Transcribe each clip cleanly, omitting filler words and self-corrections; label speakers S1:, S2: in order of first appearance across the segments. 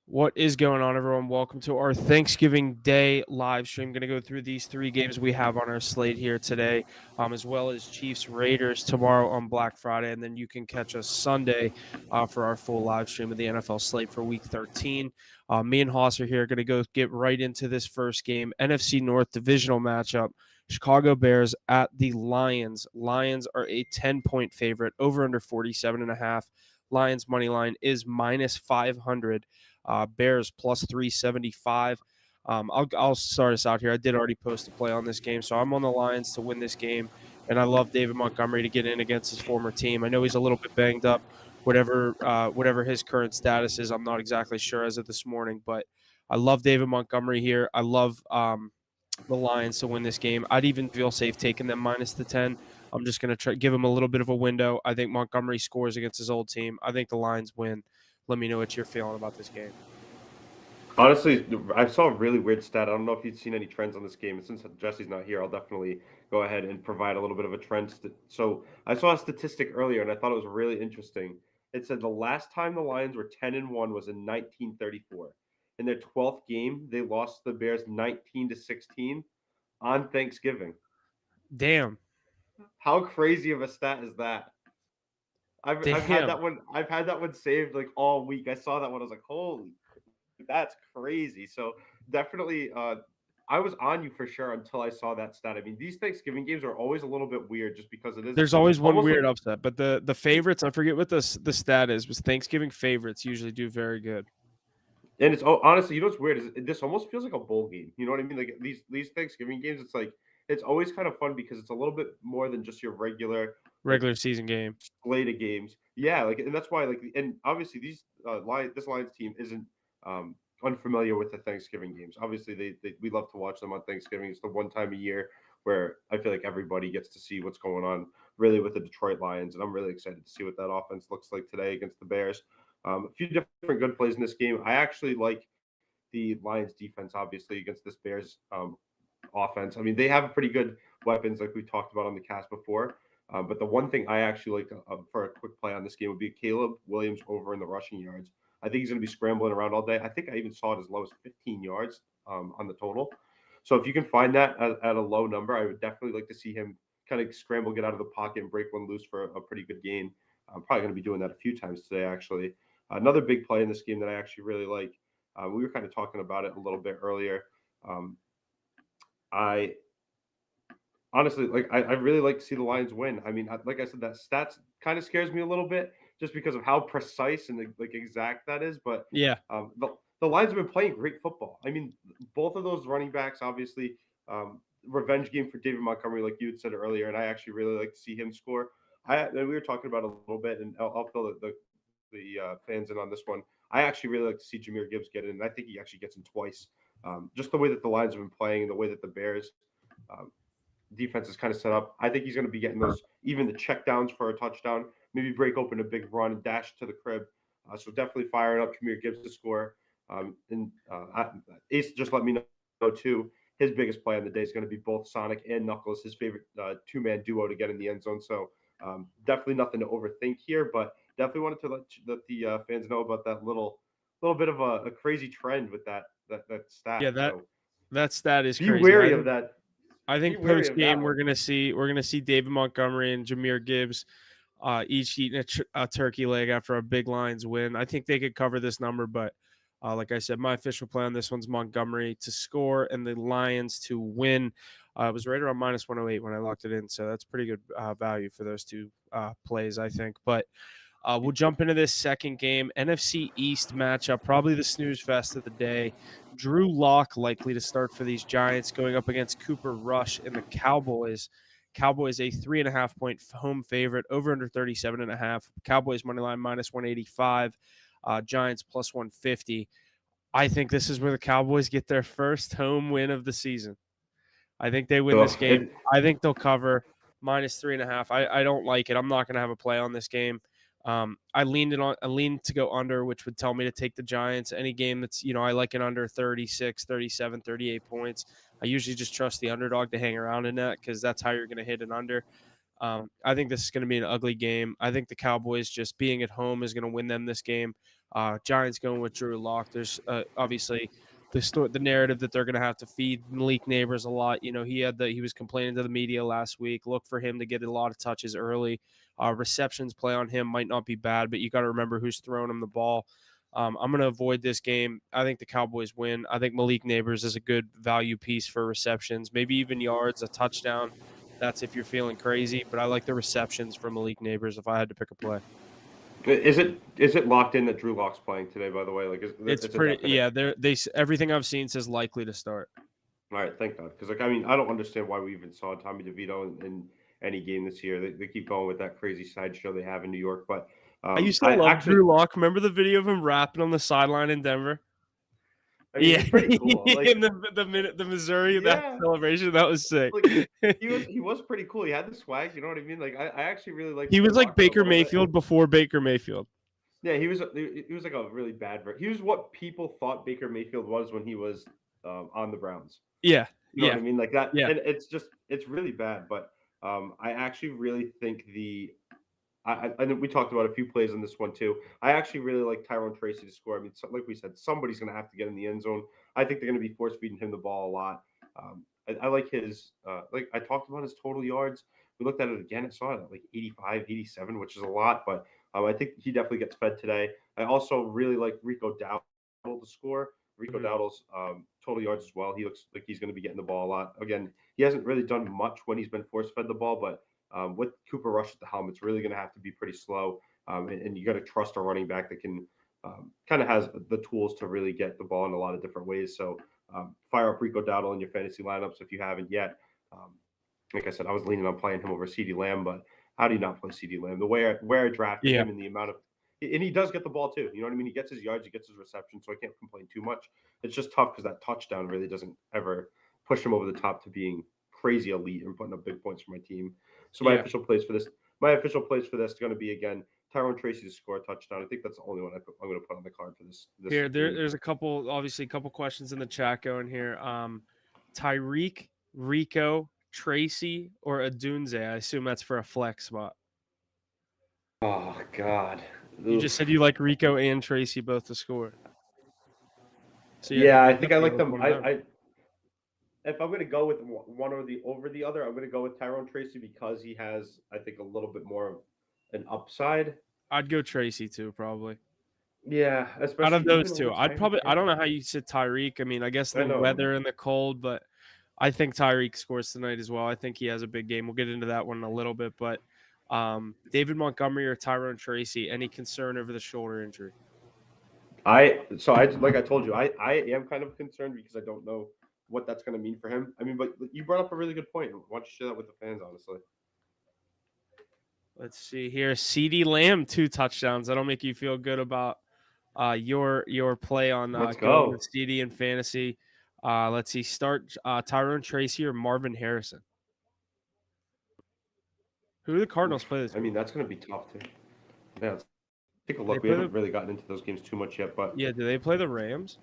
S1: What is going on, everyone? Welcome to our Thanksgiving Day live stream. Going to go through these three games we have on our slate here today, as well as Chiefs Raiders tomorrow on Black Friday, and then you can catch us Sunday for our full live stream of the NFL slate for Week 13. Me and Haas are here. Going to go get right into this first game, NFC North divisional matchup. Chicago Bears at the Lions. Lions are a 10-point favorite, over under 47.5. Lions money line is minus 500. Bears plus 375. I'll start us out here. I did already post a play on this game, so I'm on the Lions to win this game, and I love David Montgomery to get in against his former team. I know he's a little bit banged up, whatever his current status is. I'm not exactly sure as of this morning, but I love David Montgomery here. I love the Lions to win this game. I'd even feel safe taking them minus the 10. I'm just going to try give him a little bit of a window. I think Montgomery scores against his old team. I think the Lions win. Let me know what you're feeling about this game.
S2: Honestly, I saw a really weird stat. I don't know if you've seen any trends on this game. And since Jesse's not here, I'll definitely go ahead and provide a little bit of a trend. So I saw a statistic earlier, and I thought it was really interesting. It said the last time the Lions were 10-1 was in 1934. In their 12th game, they lost the Bears 19-16 on Thanksgiving.
S1: Damn.
S2: How crazy of a stat is that? I've had
S1: Damn.
S2: that one. I've had that one saved like all week. I saw that one. I was like, holy, that's crazy. So definitely, I was on you for sure until I saw that stat. I mean, these Thanksgiving games are always a little bit weird just because it is
S1: There's always one
S2: almost like,
S1: weird upset, but the favorites, I forget what the stat is, was Thanksgiving favorites usually do very good.
S2: and it's honestly, you know what's weird is this almost feels like a bowl game. You know what I mean? Like these Thanksgiving games, it's like it's always kind of fun because it's a little bit more than just your regular like
S1: Regular season game.
S2: slate of games. Yeah, like and that's why and obviously these this Lions team isn't unfamiliar with the Thanksgiving games. Obviously we love to watch them on Thanksgiving. It's the one time a year where I feel like everybody gets to see what's going on really with the Detroit Lions, and I'm really excited to see what that offense looks like today against the Bears. A few different good plays in this game. I actually like the Lions defense, obviously, against this Bears offense. I mean, they have pretty good weapons, like we talked about on the cast before. But the one thing I actually like for a quick play on this game would be Caleb Williams over in the rushing yards. I think he's going to be scrambling around all day. I think I even saw it as low as 15 yards on the total. So if you can find that at a low number, I would definitely like to see him kind of scramble, get out of the pocket, and break one loose for a pretty good gain. I'm probably going to be doing that a few times today, actually. Another big play in this game that I actually really like. We were kind of talking about it a little bit earlier. Um, I honestly I really like to see the Lions win. I mean, like I said, that stats kind of scares me a little bit just because of how precise and like exact that is. But
S1: Yeah.
S2: the Lions have been playing great football. I mean, both of those running backs, obviously, revenge game for David Montgomery, like you had said earlier, and I actually really like to see him score. And we were talking about it a little bit, and I'll fill the fans in on this one. I actually really like to see Jameer Gibbs get in, and I think he actually gets in twice. Just the way that the Lions have been playing, and the way that the Bears um, defense is kind of set up. I think he's going to be getting those, even the check downs for a touchdown, maybe break open a big run and dash to the crib. So definitely firing up Jameer Gibbs to score. Ace just let me know too. His biggest play on the day is going to be both Sonic and Knuckles, his favorite two-man duo to get in the end zone. So definitely nothing to overthink here, but definitely wanted to let the fans know about that little bit of a crazy trend with that stat.
S1: Yeah, that
S2: So
S1: that stat is
S2: be
S1: crazy.
S2: wary of that.
S1: I
S2: Be
S1: think
S2: wary
S1: post
S2: of that
S1: game
S2: one.
S1: we're gonna see David Montgomery and Jameer Gibbs each eating a turkey leg after a big Lions win. I think they could cover this number, but like I said, my official play on this one's Montgomery to score and the Lions to win. It was right around minus 108 when I locked it in, so that's pretty good value for those two plays, I think. But we'll jump into this second game. NFC East matchup, probably the snooze fest of the day. Drew Lock likely to start for these Giants going up against Cooper Rush and the Cowboys. Cowboys a 3.5 point home favorite, over under 37.5. Cowboys money line minus 185. Giants plus 150. I think this is where the Cowboys get their first home win of the season. I think they win this
S2: So
S1: game. I think they'll cover minus 3.5. I don't like it. I'm not going to have a play on this game. I leaned to go under, which would tell me to take the Giants. Any game that's, I like an under 36, 37, 38 points. I usually just trust the underdog to hang around in that because that's how you're going to hit an under. I think this is going to be an ugly game. I think the Cowboys just being at home is going to win them this game. Giants going with Drew Lock. There's obviously the narrative that they're going to have to feed Malik Neighbors a lot. He was complaining to the media last week. Look for him to get a lot of touches early. Receptions play on him might not be bad, but you got to remember who's throwing him the ball. I'm going to avoid this game. I think the Cowboys win. I think Malik Neighbors is a good value piece for receptions, maybe even yards, a touchdown. That's if you're feeling crazy, but I like the receptions for Malik Neighbors if I had to pick a play.
S2: Is it locked in that Drew Lock's playing today? By the way,
S1: It's
S2: it's a
S1: pretty,
S2: definite.
S1: yeah. Everything I've seen says likely to start.
S2: All right, thank God. Because I don't understand why we even saw Tommy DeVito in any game this year. They keep going with that crazy sideshow they have in New York. But
S1: I used to
S2: I
S1: love
S2: actually,
S1: Drew Lock. Remember the video of him rapping on the sideline in Denver?
S2: I mean,
S1: Yeah,
S2: he's pretty cool.
S1: in the Missouri that
S2: Yeah,
S1: celebration, that was sick.
S2: like he was pretty cool. He had the swag. You know what I mean? I actually really like
S1: He
S2: Drew
S1: was like
S2: Lock a
S1: Baker
S2: little bit.
S1: Mayfield before Baker Mayfield.
S2: Yeah, he was like a really bad. He was what people thought Baker Mayfield was when he was on the Browns.
S1: Yeah,
S2: You know what
S1: yeah,
S2: I mean? Like that,
S1: yeah.
S2: and it's really bad. But I actually really think I know we talked about a few plays in this one too. I actually really like Tyrone Tracy to score. I mean, like we said, somebody's going to have to get in the end zone. I think they're going to be force feeding him the ball a lot. I like his like I talked about his total yards. We looked at it again. I saw it at like 85, 87, which is a lot, but I think he definitely gets fed today. I also really like Rico Dowdle to score. Rico
S1: Mhm.
S2: Dowdle's total yards as well. He looks like he's going to be getting the ball a lot. Again, he hasn't really done much when he's been force fed the ball, but with Cooper Rush at the helm, it's really going to have to be pretty slow, and you got to trust a running back that can kind of has the tools to really get the ball in a lot of different ways. So fire up Rico Dowdle in your fantasy lineups if you haven't yet. Um, like I said, I was leaning on playing him over CeeDee Lamb, but how do you not play CeeDee Lamb? The way I drafted
S1: Yeah,
S2: him and the amount of and he does get the ball too. You know what I mean? He gets his yards, he gets his reception, so I can't complain too much. It's just tough because that touchdown really doesn't ever push him over the top to being crazy elite and putting up big points for my team. So
S1: yeah.
S2: my official plays for this is going to be again Tyrone Tracy to score a touchdown. I think that's the only one I'm going to put on the card for this game.
S1: There's a couple questions in the chat going here. Tyreek, Rico, Tracy, or Adunze. I assume that's for a flex spot.
S2: Oh God.
S1: You just said you like Rico and Tracy both to score. So
S2: Yeah, I
S1: you
S2: think I
S1: definitely
S2: like
S1: like
S2: them.
S1: one of them.
S2: I if I'm going to go with one or the over the other, I'm going to go with Tyrone Tracy because he has, I think, a little bit more of an upside.
S1: I'd go Tracy too, probably.
S2: Yeah,
S1: Out of
S2: especially
S1: those
S2: even
S1: two,
S2: over
S1: I'd
S2: Tyreek.
S1: probably. I
S2: Yeah,
S1: don't know how you said Tyreek. I mean, I guess
S2: I
S1: the
S2: know.
S1: weather and the cold, but I think Tyreek scores tonight as well. I think he has a big game. We'll get into that one in a little bit, but David Montgomery or Tyrone Tracy, any concern over the shoulder injury?
S2: I like I told you, I am kind of concerned because I don't know what that's going to mean for him. I mean, but you brought up a really good point. Why don't you share that with the fans, honestly?
S1: Let's see here. CeeDee Lamb, 2 touchdowns. That'll make you feel good about your play on
S2: Let's
S1: going
S2: go.
S1: with CeeDee in fantasy. Let's see. Start Tyrone Tracy or Marvin Harrison. Who do the
S2: Oof.
S1: Cardinals play this
S2: I mean,
S1: week?
S2: that's going to be tough too. Yeah, let's take a
S1: They
S2: look. We
S1: play
S2: haven't
S1: the
S2: really gotten into those games too much yet, but
S1: Yeah. Do they play the Rams?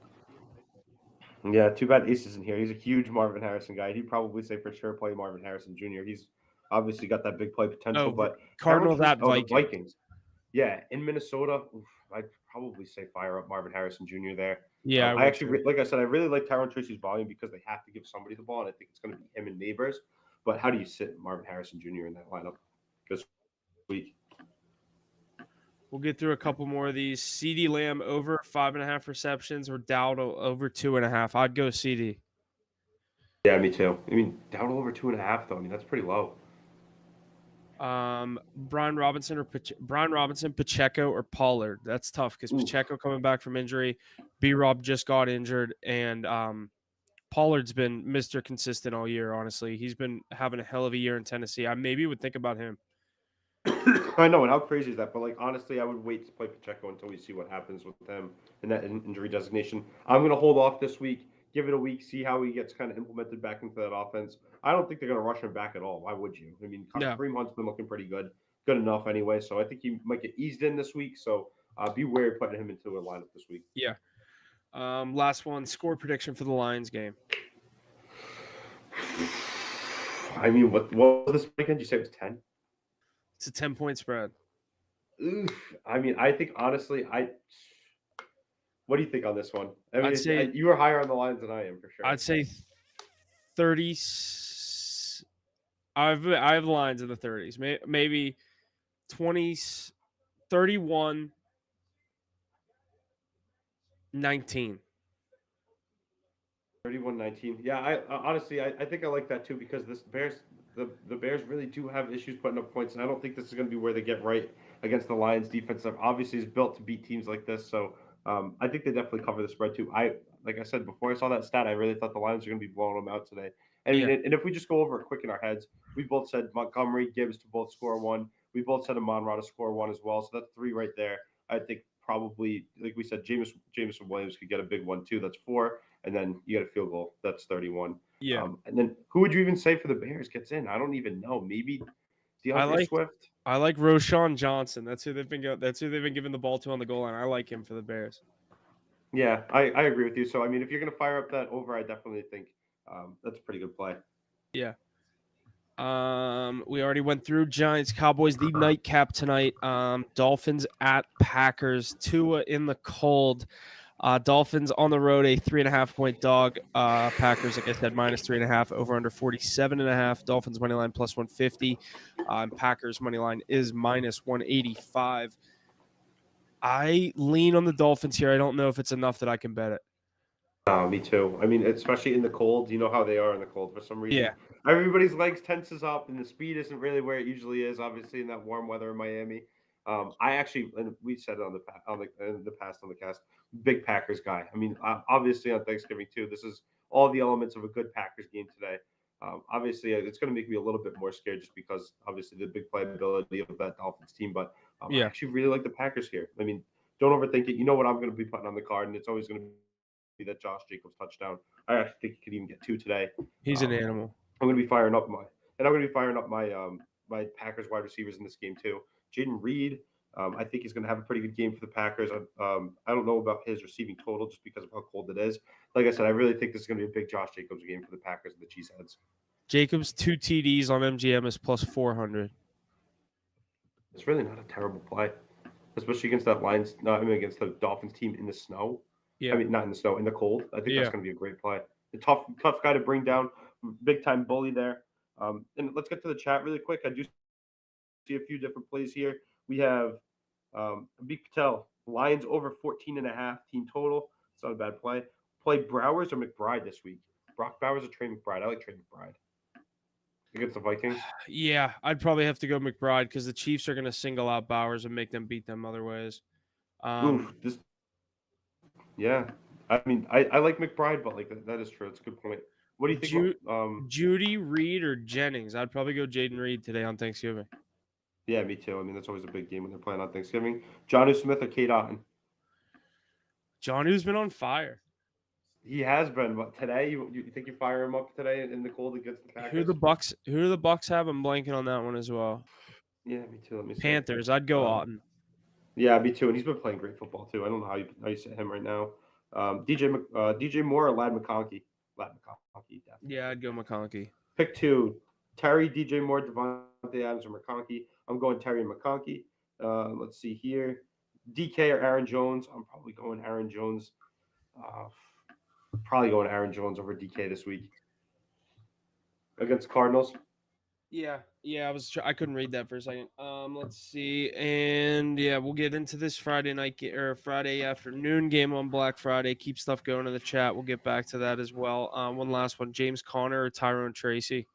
S2: yeah, too bad Ace isn't here. He's a huge Marvin Harrison guy. He'd probably say for sure play Marvin Harrison Jr. He's obviously got that big play potential,
S1: Oh,
S2: but Tyrone
S1: Cardinals
S2: Tracy,
S1: at
S2: oh, the
S1: Vikings.
S2: Vikings. Yeah, in Minnesota, oof, I'd probably say fire up Marvin Harrison Jr. there.
S1: Yeah, I
S2: I
S1: would
S2: actually,
S1: too.
S2: like I said, I really like Tyrone Tracy's volume because they have to give somebody the ball, and I think it's going to be him and Neighbors. But how do you sit Marvin Harrison Jr. in that lineup this week?
S1: We'll get through a couple more of these. CeeDee Lamb over 5.5 receptions or Dowd over 2.5. I'd go CeeDee.
S2: Yeah, me too. I mean, down over 2.5 though. I mean, that's pretty low.
S1: Brian Robinson, Pacheco, or Pollard. That's tough because
S2: Oof.
S1: Pacheco coming back from injury, B Rob just got injured, and Pollard's been Mr. Consistent all year. Honestly, he's been having a hell of a year in Tennessee. I maybe would think about him.
S2: I know, and how crazy is that? But like honestly, I would wait to play Pacheco until we see what happens with him and that injury designation. I'm gonna hold off this week, give it a week, see how he gets kind of implemented back into that offense. I don't think they're gonna rush him back at all. Why would you? I mean,
S1: No,
S2: Kareem Hunt's been looking pretty good enough anyway. So I think he might get eased in this week. So be wary putting him into a lineup this week.
S1: yeah. Last one. Score prediction for the Lions game.
S2: I mean, what was this weekend? You say it was 10?
S1: It's a 10-point spread.
S2: Oof. I mean, I think honestly, What do you think on this one? I mean,
S1: I'd say
S2: you are higher on the Lions than I am for
S1: I'd
S2: sure.
S1: say 30. I have lines in the 30s. Maybe 20, 31, 19.
S2: 31-19. Yeah, I honestly I think I like that too because this Bears the Bears really do have issues putting up points, and I don't think this is going to be where they get right against the Lions defense that obviously is built to beat teams like this. So I think they definitely cover the spread too. Like I said before I saw that stat, I really thought the Lions are going to be blowing them out today. I mean,
S1: Yeah.
S2: and if we just go over it quick in our heads, we both said Montgomery, Gibbs to both score one. We both said Amon-Ra to score one as well. So that's three right there. I think probably, like we said, Jameson Williams could get a big one too. That's four, and then you get a field goal. That's 31.
S1: Yeah.
S2: And then who would you even say for the Bears gets in? I don't even know. Maybe
S1: I
S2: DeAndre
S1: like
S2: Swift.
S1: I like Roshan Johnson. That's who they've been giving the ball to on the goal line. I like him for the Bears.
S2: Yeah, I agree with you. So I mean, if you're gonna fire up that over, I definitely think that's a pretty good play.
S1: Yeah. We already went through Giants, Cowboys, the nightcap tonight. Dolphins at Packers. Tua in the cold. Dolphins on the road, a 3.5 point dog. Packers, like I said, minus 3.5, over under 47.5. Dolphins money line plus 150. Packers money line is minus 185. I lean on the Dolphins here. I don't know if it's enough that I can bet it.
S2: Me too. I mean, especially in the cold. You know how they are in the cold. For some reason,
S1: Yeah.
S2: everybody's legs tenses up, and the speed isn't really where it usually is. Obviously, in that warm weather in Miami. I actually, and we said it in the past on the cast, big Packers guy. I mean, obviously on Thanksgiving too. This is all the elements of a good Packers game today. Obviously, it's going to make me a little bit more scared just because obviously the big playability of that Dolphins team. But I
S1: Yeah.
S2: actually really like the Packers here. I mean, don't overthink it. You know what I'm going to be putting on the card, and it's always going to be that Josh Jacobs touchdown. I actually think he could even get two today.
S1: He's an
S2: Um,
S1: animal.
S2: I'm going to be firing up my Packers wide receivers in this game too. Jaden Reed, I think he's going to have a pretty good game for the Packers. I don't know about his receiving total just because of how cold it is. Like I said, I really think this is going to be a big Josh Jacobs game for the Packers and the Cheeseheads.
S1: Jacobs, 2 TDs on MGM is plus 400.
S2: It's really not a terrible play, especially against that Lions. No, I mean against the Dolphins team in the snow. I
S1: Yeah.
S2: mean, not in the snow, in the cold. I think that's
S1: Yeah.
S2: going to be a great play. A tough guy to bring down, big time bully there. And let's get to the chat really quick. I do see a few different plays here. We have Abik Patel, Lions over 14.5 team total. It's not a bad play. Play Browers or McBride this week. Brock Bowers or Trey McBride. I like Trey McBride against the Vikings.
S1: Yeah, I'd probably have to go McBride because the Chiefs are going to single out Bowers and make them beat them other ways.
S2: Oof, this. Yeah, I mean, I like McBride, but like that is true. It's a good point. What do you think
S1: Ju-
S2: about
S1: Judy, Reed, or Jennings? I'd probably go Jaden Reed today on Thanksgiving.
S2: Yeah, me too. I mean, that's always a big game when they're playing on Thanksgiving. Johnny Smith or Kate Otten?
S1: Johnny's been on fire.
S2: He has been, but today, you think you fire him up today in the cold against the
S1: Who the
S2: Packers?
S1: Bucks? Who do the Bucks have? I'm blanking on that one as well.
S2: Yeah, me too. Let me see.
S1: Panthers. I'd go
S2: Uh,
S1: Otten.
S2: yeah, me too. And he's been playing great football too. I don't know how you sit him right now. DJ Moore or Lad McConkey? Lad McConkey,
S1: Yeah,
S2: definitely.
S1: I'd go McConkey.
S2: Pick two: Terry, DJ Moore, Devontae Adams, or McConkey. I'm going Terry and McConkey. Let's see here. DK or Aaron Jones? I'm probably going Aaron Jones. Uh, Probably going Aaron Jones over DK this week against Cardinals.
S1: Yeah. I couldn't read that for a second. Let's see, and yeah, we'll get into this Friday night or Friday afternoon game on Black Friday. Keep stuff going in the chat. We'll get back to that as well. One last one: James Conner or Tyrone Tracy?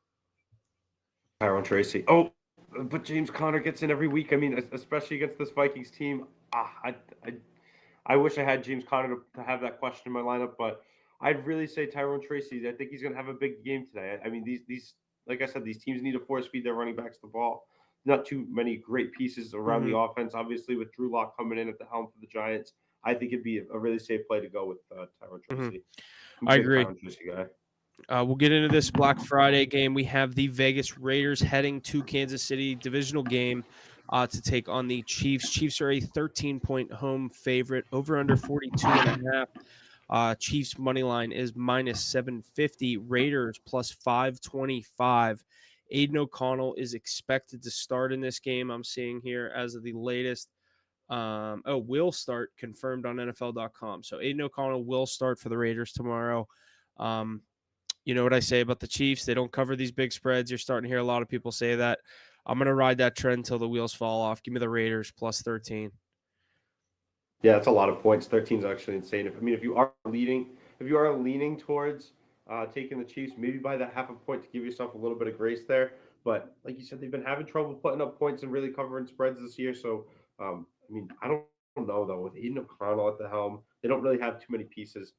S2: Tyrone Tracy. Oh, but James Conner gets in every week. I mean, especially against this Vikings team. I I wish I had James Conner to have that question in my lineup, but I'd really say Tyrone Tracy. I think he's going to have a big game today. I mean, these like I said, these teams need to force feed their running backs the ball. Not too many great pieces around
S1: Mm-hmm.
S2: the offense. Obviously, with Drew Lock coming in at the helm for the Giants, I think it'd be a really safe play to go with Tyrone
S1: Mm-hmm.
S2: Tracy. I'm a
S1: I
S2: big
S1: agree.
S2: Tyrone Tracy guy.
S1: We'll get into this Black Friday game. We have the Vegas Raiders heading to Kansas City, divisional game, to take on the Chiefs. Chiefs are a 13-point home favorite, over under 42.5. Chiefs money line is minus 750. Raiders plus 525. Aiden O'Connell is expected to start in this game. I'm seeing here as of the latest. Will start confirmed on NFL.com. So Aiden O'Connell will start for the Raiders tomorrow. Um, you know what I say about the Chiefs? They don't cover these big spreads. You're starting to hear a lot of people say that. I'm going to ride that trend until the wheels fall off. Give me the Raiders plus 13.
S2: Yeah, that's a lot of points. 13 is actually insane. If you are leaning towards taking the Chiefs, maybe by that half a point to give yourself a little bit of grace there. But like you said, they've been having trouble putting up points and really covering spreads this year. So, I don't know though. With Aiden O'Connell at the helm, they don't really have too many pieces.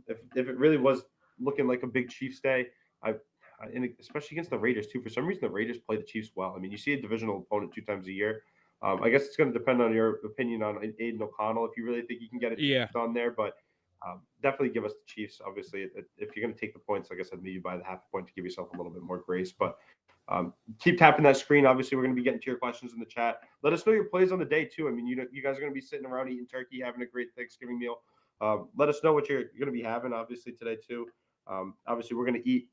S2: If it really was looking like a big Chiefs day, and especially against the Raiders too. For some reason, the Raiders play the Chiefs well. I mean, you see a divisional opponent 2 times a year. I guess it's going to depend on your opinion on Aiden O'Connell if you really think you can get it
S1: Yeah.
S2: done there. But definitely give us the Chiefs. Obviously, if you're going to take the points, like I said, maybe by the half point to give yourself a little bit more grace. But keep tapping that screen. Obviously, we're going to be getting to your questions in the chat. Let us know your plays on the day too. I mean, you guys are going to be sitting around eating turkey, having a great Thanksgiving meal. Let us know what you're going to be having, obviously, today too. Obviously, we're going to eat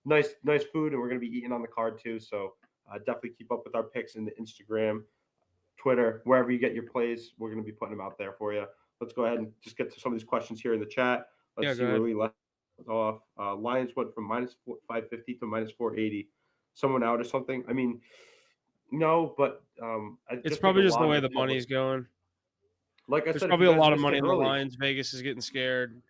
S2: nice food, and we're going to be eating on the card too. So definitely keep up with our picks in the Instagram, Twitter, wherever you get your plays. We're going to be putting them out there for you. Let's go ahead and just get to some of these questions here in the chat.
S1: Yeah,
S2: Let's
S1: go
S2: see where
S1: ahead.
S2: we left off. Lions went from minus 550 to minus 480. Someone out or something? I mean, no, but I
S1: It's
S2: just think a
S1: probably just the
S2: lot of
S1: way
S2: the
S1: the
S2: public,
S1: money's going.
S2: like I
S1: There's
S2: said, if
S1: probably
S2: you
S1: a
S2: guys
S1: lot of
S2: missed
S1: money
S2: it
S1: in the
S2: early,
S1: lines. Vegas is getting scared.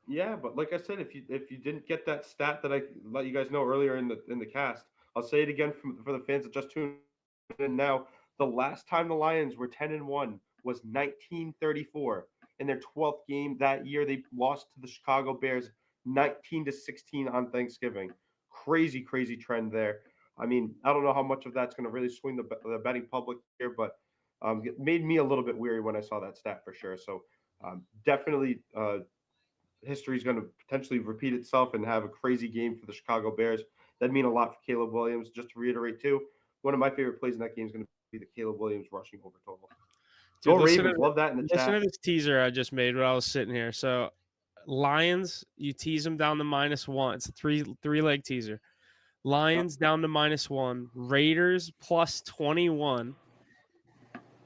S2: yeah, but like I said, if you didn't get that stat that I let you guys know earlier in the cast, I'll say it again for the fans that just tuned in now. The last time the Lions were 10-1 was 1934. In their 12th game that year, they lost to the Chicago Bears 19-16 on Thanksgiving. Crazy, crazy trend there. I mean, I don't know how much of that's going to really swing the betting public here, but it made me a little bit weary when I saw that stat for sure. So definitely history is going to potentially repeat itself and have a crazy game for the Chicago Bears. That'd mean a lot for Caleb Williams. Just to reiterate, too, one of my favorite plays in that game is going to be the Caleb Williams rushing over total. Go
S1: Dude,
S2: Ravens. Love that in the
S1: listen to
S2: chat.
S1: this teaser I just made when I was sitting here. So Lions, you tease them down to -1. It's a three leg teaser. Lions down to -1. Raiders plus 21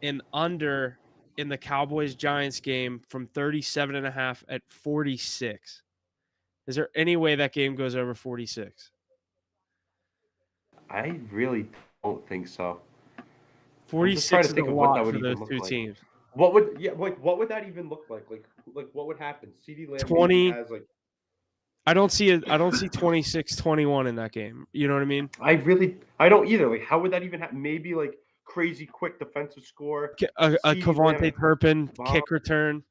S1: and under in the Cowboys Giants game from 37.5 at 46. Is there any way that game goes over 46?
S2: I really don't think so. I'm just trying
S1: 46
S2: to
S1: is a
S2: think of what that
S1: lot
S2: would
S1: for
S2: even
S1: those
S2: look
S1: two
S2: like.
S1: teams.
S2: What would that even look like? Like what would happen? CeeDee Lamb maybe
S1: 20.
S2: has like
S1: I don't see 26-21 in that game. You know what I mean?
S2: I don't either. Like how would that even happen? Maybe like crazy quick defensive score.
S1: A
S2: CeeDee Lamb
S1: Cavante Turpin
S2: bomb.
S1: kick return.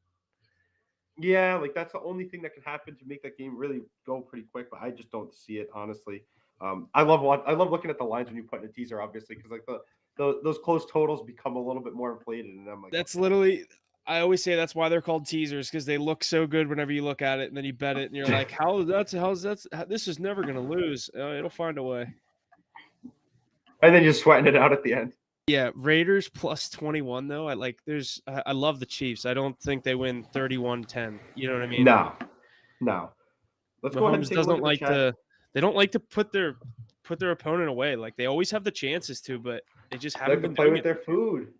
S2: Yeah, like that's the only thing that can happen to make that game really go pretty quick. But I just don't see it honestly. I love looking at the lines when you put in a teaser, obviously, because like those close totals become a little bit more inflated, and I'm like,
S1: That's
S2: okay.
S1: literally. I always say that's why they're called teasers because they look so good whenever you look at it, and then you bet it, and you're like, this is never gonna lose. It'll find a way.
S2: And then you're sweating it out at the end.
S1: Yeah, Raiders plus 21 though. I love the Chiefs. I don't think they win 31-10. You know what I mean?
S2: No, no. Let's go ahead and
S1: Mahomes
S2: take a look
S1: doesn't
S2: at the
S1: like
S2: chat.
S1: to they don't like to put their opponent away. Like they always have the chances to, but they just
S2: They
S1: haven't
S2: like to
S1: been
S2: play
S1: doing
S2: with
S1: it
S2: their
S1: this year.
S2: food.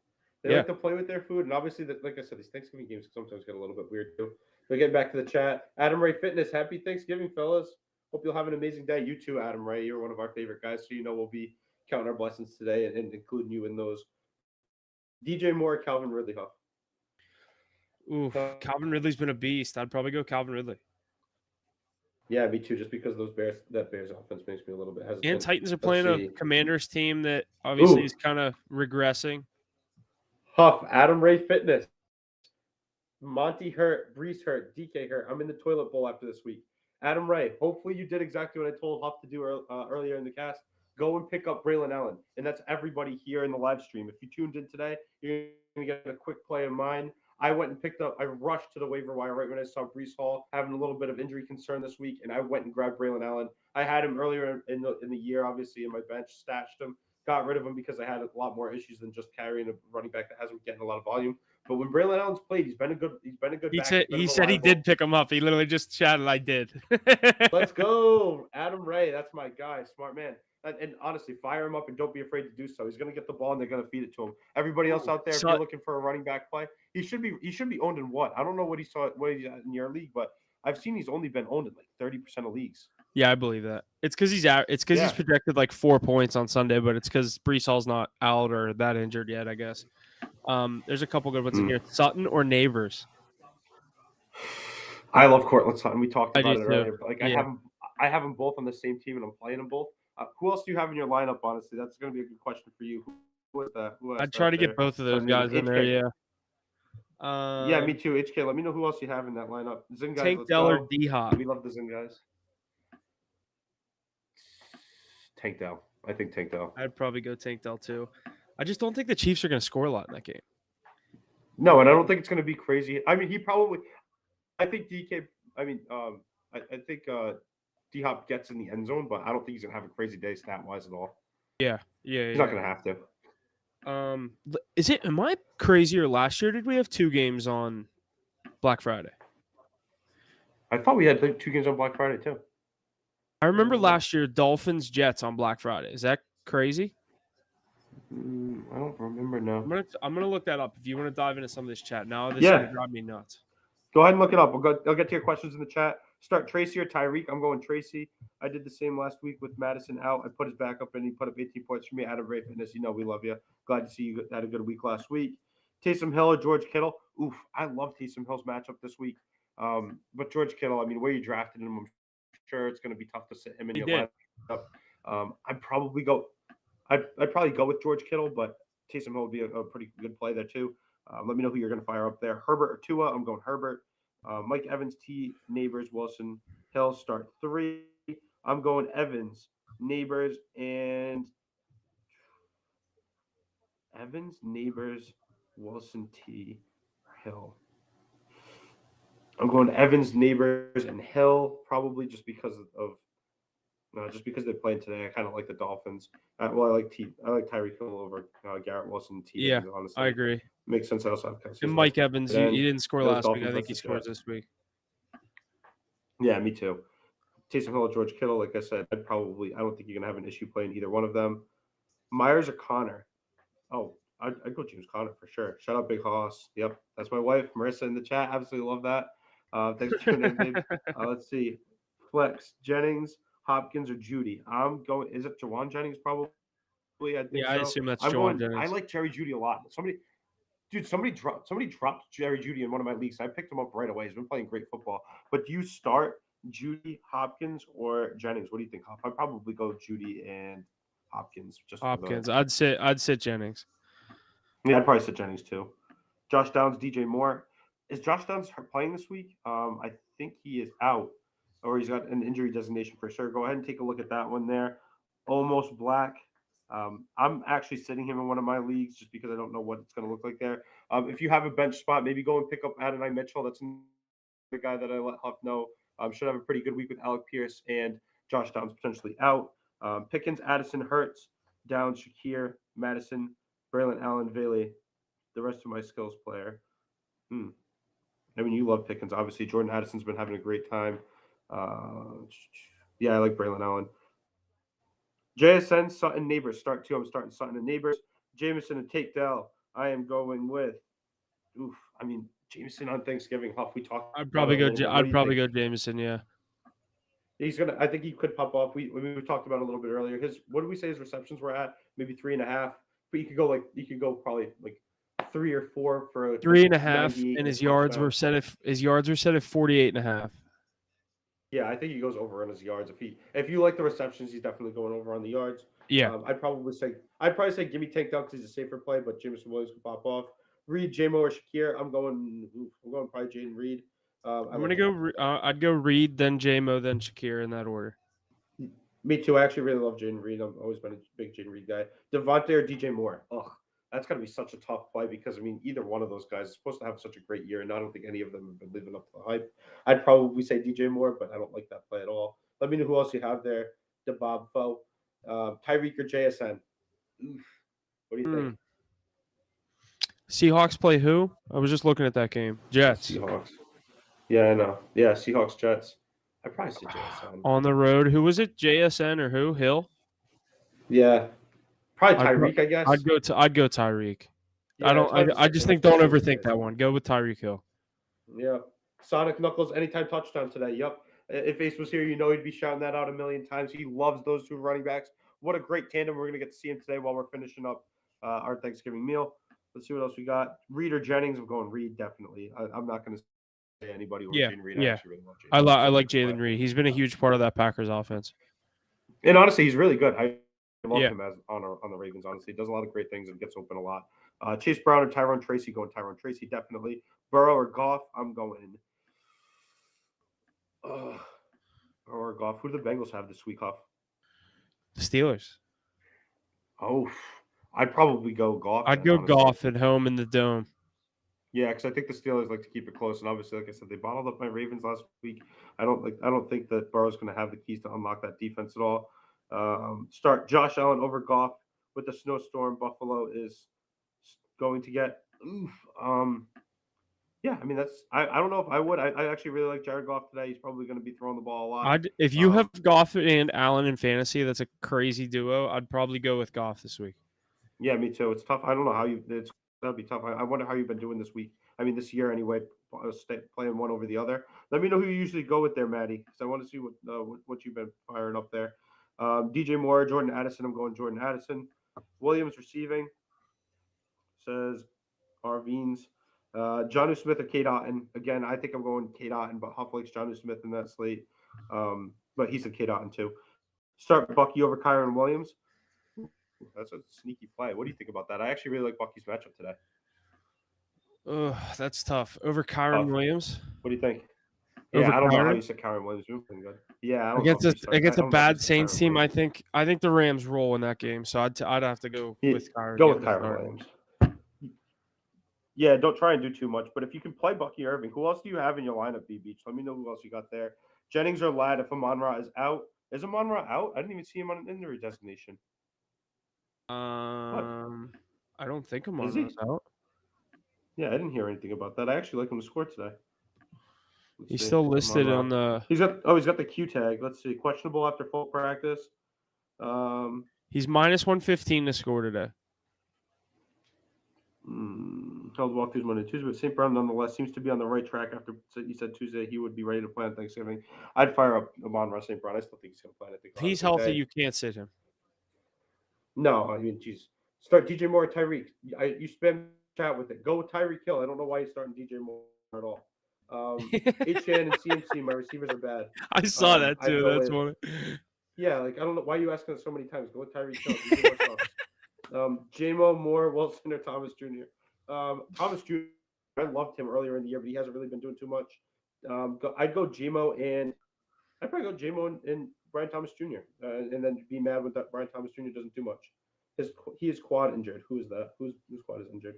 S2: They
S1: Yeah.
S2: like to play with their food, and obviously, like I said, these Thanksgiving games sometimes get a little bit weird too. But getting back to the chat, Adam Ray Fitness, happy Thanksgiving, fellas. Hope you'll have an amazing day. You too, Adam Ray. You're one of our favorite guys, so you know we'll be counting our blessings today and including you in those. DJ Moore, Calvin Ridley, Huff.
S1: Oof. Calvin Ridley's been a beast. I'd probably go Calvin Ridley.
S2: Yeah, me too. Just because that Bears offense makes me a little bit
S1: And
S2: hesitant.
S1: Titans are
S2: Let's
S1: playing a
S2: see.
S1: Commanders team that obviously is
S2: Ooh,
S1: kind of regressing.
S2: Huff, Adam Ray Fitness. Monty hurt, Brees hurt, DK hurt. I'm in the toilet bowl after this week. Adam Ray, hopefully you did exactly what I told Huff to do earlier in the cast. Go and pick up Braylon Allen. And that's everybody here in the live stream. If you tuned in today, you're going to get a quick play of mine. I rushed to the waiver wire right when I saw Brees Hall having a little bit of injury concern this week, and I went and grabbed Braylon Allen. I had him earlier in the year, obviously, in my bench, stashed him, got rid of him because I had a lot more issues than just carrying a running back that hasn't been getting a lot of volume. But when Braylon Allen's played, he's been a good
S1: He
S2: back.
S1: said
S2: He's been a
S1: he said he
S2: reliable.
S1: did pick him up. He literally just chatted, "I did."
S2: Let's go, Adam Ray. That's my guy, smart man. And honestly, fire him up and don't be afraid to do so. He's going to get the ball and they're going to feed it to him. Everybody else
S1: Ooh,
S2: out there, if you're looking for a running back play, he should be owned in what? I don't know what he's in your league, but I've seen he's only been owned in like 30% of leagues.
S1: Yeah, I believe that. It's because he's
S2: Yeah.
S1: projected like 4 points on Sunday, but it's because Brees Hall's not out or that injured yet, I guess. There's a couple good ones in
S2: Mm.
S1: here. Sutton or Neighbors?
S2: I love Cortland Sutton. We talked
S1: I do
S2: about it
S1: too.
S2: earlier, but like
S1: Yeah,
S2: I have them both on the same team, and I'm playing them both. Who else do you have in your lineup? Honestly, that's going to be a good question for you. Who is that? Who
S1: I'd
S2: asked
S1: try
S2: that
S1: to get
S2: there?
S1: both of those
S2: Sutton Neighbors.
S1: guys in there.
S2: HK.
S1: Yeah.
S2: Yeah, me
S1: Um,
S2: too. HK. Let me know who else you have in that lineup. Zing guys,
S1: Tank
S2: let's
S1: Dell or
S2: go.
S1: D Hop?
S2: We love the Zing guys. Tank Dell. I think Tank Dell.
S1: I'd probably go Tank Dell too. I just don't think the Chiefs are going to score a lot in that game.
S2: No, and I don't think it's going to be crazy. I mean, he probably. I think DK. I mean, I think D Hop gets in the end zone, but I don't think he's going to have a crazy day stat wise at all.
S1: Yeah,
S2: He's not going to have to.
S1: Am I crazy or last year did we have 2 games on Black Friday?
S2: I thought we had like 2 games on Black Friday too.
S1: I remember last year Dolphins Jets on Black Friday. Is that crazy?
S2: I don't remember now.
S1: I'm gonna look that up if you want to dive into some of this chat. Now this is
S2: Yeah.
S1: gonna drive me nuts.
S2: Go ahead and look it up. I'll get to your questions in the chat. Start Tracy or Tyreek. I'm going Tracy. I did the same last week with Madison out. I put his backup in. He put up 18 points for me. Adam Ray Fitness. You know we love you. Glad to see you had a good week last week. Taysom Hill or George Kittle. Oof, I love Taysom Hill's matchup this week. But George Kittle, I mean, where you drafted him, I'm sure it's going to be tough to sit him in
S1: He
S2: your
S1: did.
S2: lineup. I'd probably go with George Kittle, but Taysom Hill would be a pretty good play there too. Let me know who you're going to fire up there. Herbert or Tua? I'm going Herbert. Mike Evans, T, Neighbors, Wilson, Hill, start 3. I'm going Evans, Neighbors, and Evans, Neighbors, Wilson, T, Hill. I'm going Evans, Neighbors, and Hill, probably just because they're playing today. I kind of like the Dolphins. I like Tyreek Hill over Garrett Wilson. T.
S1: Yeah,
S2: Higgins, honestly,
S1: I agree.
S2: makes sense. I also have Kelsey
S1: And
S2: as well.
S1: Mike Evans,
S2: And
S1: he didn't score
S2: those
S1: last week. I
S2: Dolphins,
S1: think
S2: that's
S1: he
S2: the
S1: scores
S2: Jets.
S1: this week.
S2: Yeah, me too. Taysom Hill, George Kittle. Like I said, I don't think you're gonna have an issue playing either one of them. Myers or Connor? Oh, I'd go James Connor for sure. Shout out Big Hoss. Yep, that's my wife, Marissa, in the chat. Absolutely love that. Thanks for tuning in, babe. Let's see. Flex, Jennings, Hopkins, or Judy. I'm going. Is it Jawan Jennings? Probably. I think
S1: Yeah, I
S2: so.
S1: assume that's
S2: I'm
S1: Jawan
S2: going. I
S1: Jennings.
S2: like Jerry Judy a lot. Somebody dropped Jerry Judy in one of my leagues. I picked him up right away. He's been playing great football. But do you start Judy, Hopkins, or Jennings? What do you think, Hop? I'd probably go Judy and Hopkins just for the.
S1: Hopkins. I'd sit Jennings.
S2: Yeah, I'd probably sit Jennings too. Josh Downs, DJ Moore. Is Josh Downs playing this week? I think he is out, or he's got an injury designation for sure. Go ahead and take a look at that one there. Almost Black. I'm actually sitting him in one of my leagues just because I don't know what it's going to look like there. If you have a bench spot, maybe go and pick up Adonai Mitchell. That's the guy that I let Huff know. Should have a pretty good week with Alec Pierce and Josh Downs potentially out. Pickens, Addison, Hurts, Downs, Shakir, Madison, Braylon Allen, Vele. The rest of my skills player. I mean, you love Pickens, obviously. Jordan Addison's been having a great time. Yeah, I like Braylon Allen. JSN, Sutton, Neighbors. Start 2. I'm starting Sutton and Neighbors. Jameson and Take Dell. I am going with. Jameson on Thanksgiving. Huff, we talked
S1: I'd
S2: about
S1: probably
S2: it a
S1: go.
S2: little bit. What
S1: I'd
S2: do you
S1: probably
S2: think?
S1: go Jameson. Yeah.
S2: He's gonna. I think he could pop off. We talked about it a little bit earlier. What did we say his receptions were at? Maybe 3.5. But you could go probably like 3 or 4 for
S1: 3.5,
S2: 98
S1: and
S2: and a
S1: his yards
S2: touchdown.
S1: were set at 48.5.
S2: Yeah, I think he goes over on his yards. If you like the receptions, he's definitely going over on the yards.
S1: Yeah.
S2: I'd probably say give me Tank Dell because he's a safer play, but Jameson Williams can pop off. Reed, JMO, or Shakir. I'm going probably Jaden Reed.
S1: I'm gonna go. I'd go Reed, then J-Mo, then Shakir in that order.
S2: Me too. I actually really love Jaden Reed. I've always been a big Jaden Reed guy. Devontae or DJ Moore. Ugh, that's got to be such a tough play because either one of those guys is supposed to have such a great year, and I don't think any of them have been living up to the hype. I'd probably say DJ Moore, but I don't like that play at all. Let me know who else you have there. DeBob Foe, Tyreek or JSN. Oof. What do you think?
S1: Seahawks play who? I was just looking at that game.
S2: The
S1: Jets
S2: Seahawks. Yeah, I know. Yeah, Seahawks Jets. I probably said JSN.
S1: on the road. Who was it? JSN or who? Hill.
S2: Yeah, probably
S1: I'd pro-
S2: Tyreek, I guess.
S1: I'd go Tyreek. I
S2: Yeah,
S1: don't.
S2: it's hard to
S1: I
S2: say
S1: just
S2: because
S1: think
S2: that's
S1: don't
S2: what Tyreek
S1: overthink
S2: is.
S1: that one. Go with Tyreek Hill.
S2: Yeah. Sonic Knuckles, anytime touchdown today. Yep. If Ace was here, you know he'd be shouting that out a million times. He loves those two running backs. What a great tandem we're going to get to see him today while we're finishing up our Thanksgiving meal. Let's see what else we got. Reed or Jennings? I'm going Reed, definitely. I'm not going to say anybody over
S1: Yeah,
S2: Jaden Reed. I
S1: yeah.
S2: actually really love Jaden Reed. He's
S1: I
S2: such a
S1: like
S2: good
S1: Jalen
S2: player.
S1: Reed. He's been a huge part of that Packers offense.
S2: And honestly, he's really good. I love
S1: Yeah.
S2: him as on the Ravens. Honestly, he does a lot of great things and gets open a lot. Chase Brown or Tyrone Tracy? Going Tyrone Tracy, definitely. Burrow or Goff? I'm going. Uh, or Goff. Who do the Bengals have this week, Goff?
S1: The Steelers.
S2: Oh, I'd probably go Goff
S1: I'd
S2: then,
S1: go
S2: honestly.
S1: Goff at home in the dome.
S2: Yeah, because I think the Steelers like to keep it close, and obviously, like I said, they bottled up my Ravens last week. I don't think that Burrow's going to have the keys to unlock that defense at all. Start Josh Allen over Goff with the snowstorm. Buffalo is going to get. Oof, yeah, I mean I don't know if I would. I actually really like Jared Goff today. He's probably going to be throwing the ball a lot.
S1: If you have Goff and Allen in fantasy, that's a crazy duo. I'd probably go with Goff this week.
S2: Yeah, me too. It's tough. I don't know how you. That'd be tough. I wonder how you've been doing this week. I mean, this year anyway. Playing one over the other. Let me know who you usually go with there, Maddie, because I want to see what you've been firing up there. DJ Moore, Jordan Addison. I'm going Jordan Addison. Williams receiving says Arvines. Johnu Smith or Kate Otten. Again, I think I'm going Kate Otten, but Huff likes Johnu Smith in that slate. But he said Kate Otten too. Start Bucky over Kyron Williams. That's a sneaky play. What do you think about that? I actually really like Bucky's matchup today.
S1: Ugh, that's tough. Over Kyron
S2: Tough.
S1: Williams.
S2: What do you think? Yeah,
S1: Over
S2: I don't know how you
S1: Kyron
S2: said Kyron Williams doing good. Yeah, I don't know
S1: against
S2: if you start. I
S1: a
S2: don't know if you
S1: bad
S2: said
S1: Saints
S2: Kyron
S1: team.
S2: Williams.
S1: I think the Rams roll in that game, so I'd have to go
S2: Yeah,
S1: with Kyron
S2: go with
S1: getting the
S2: Kyron
S1: start.
S2: Williams. Yeah, don't try and do too much. But if you can play Bucky Irving, who else do you have in your lineup, B Beach? Let me know who else you got there. Jennings or Ladd if Amon Ra is out. Is Amon Ra out? I didn't even see him on an injury designation. What?
S1: I don't think I'm
S2: Is
S1: on
S2: he?
S1: those out.
S2: Yeah, I didn't hear anything about that. I actually like him to score today. Let's
S1: He's
S2: see.
S1: still
S2: Amon
S1: listed
S2: Ra.
S1: on the.
S2: He's got the Q tag. Let's see. Questionable after full practice.
S1: He's minus 115 to score today.
S2: Held walkthroughs Monday, Tuesday, but St. Brown nonetheless seems to be on the right track after he said Tuesday he would be ready to play on Thanksgiving. I'd fire up Amon Ra St. Brown. I still think he's going to play. I think
S1: If
S2: he'll have a
S1: he's
S2: good
S1: healthy,
S2: day.
S1: you can't sit him.
S2: No, I mean, geez. Start DJ Moore, Tyreek. You spam chat with it. Go with Tyreek Hill. I don't know why you're starting DJ Moore at all. HN and CMC, my receivers are bad.
S1: I saw that
S2: I'd
S1: too.
S2: go
S1: That's
S2: with
S1: one.
S2: yeah. Like I don't know why you asking us so many times. Go with Tyreek Hill. DJ Moore sucks. JMO, Moore, Wilson, or Thomas Jr. Thomas Jr. I loved him earlier in the year, but he hasn't really been doing too much. I'd go JMO and I'd probably go JMO and Brian Thomas Jr. And then be mad when that Brian Thomas Jr. doesn't do much. He is quad injured. Who is that? Whose quad is injured?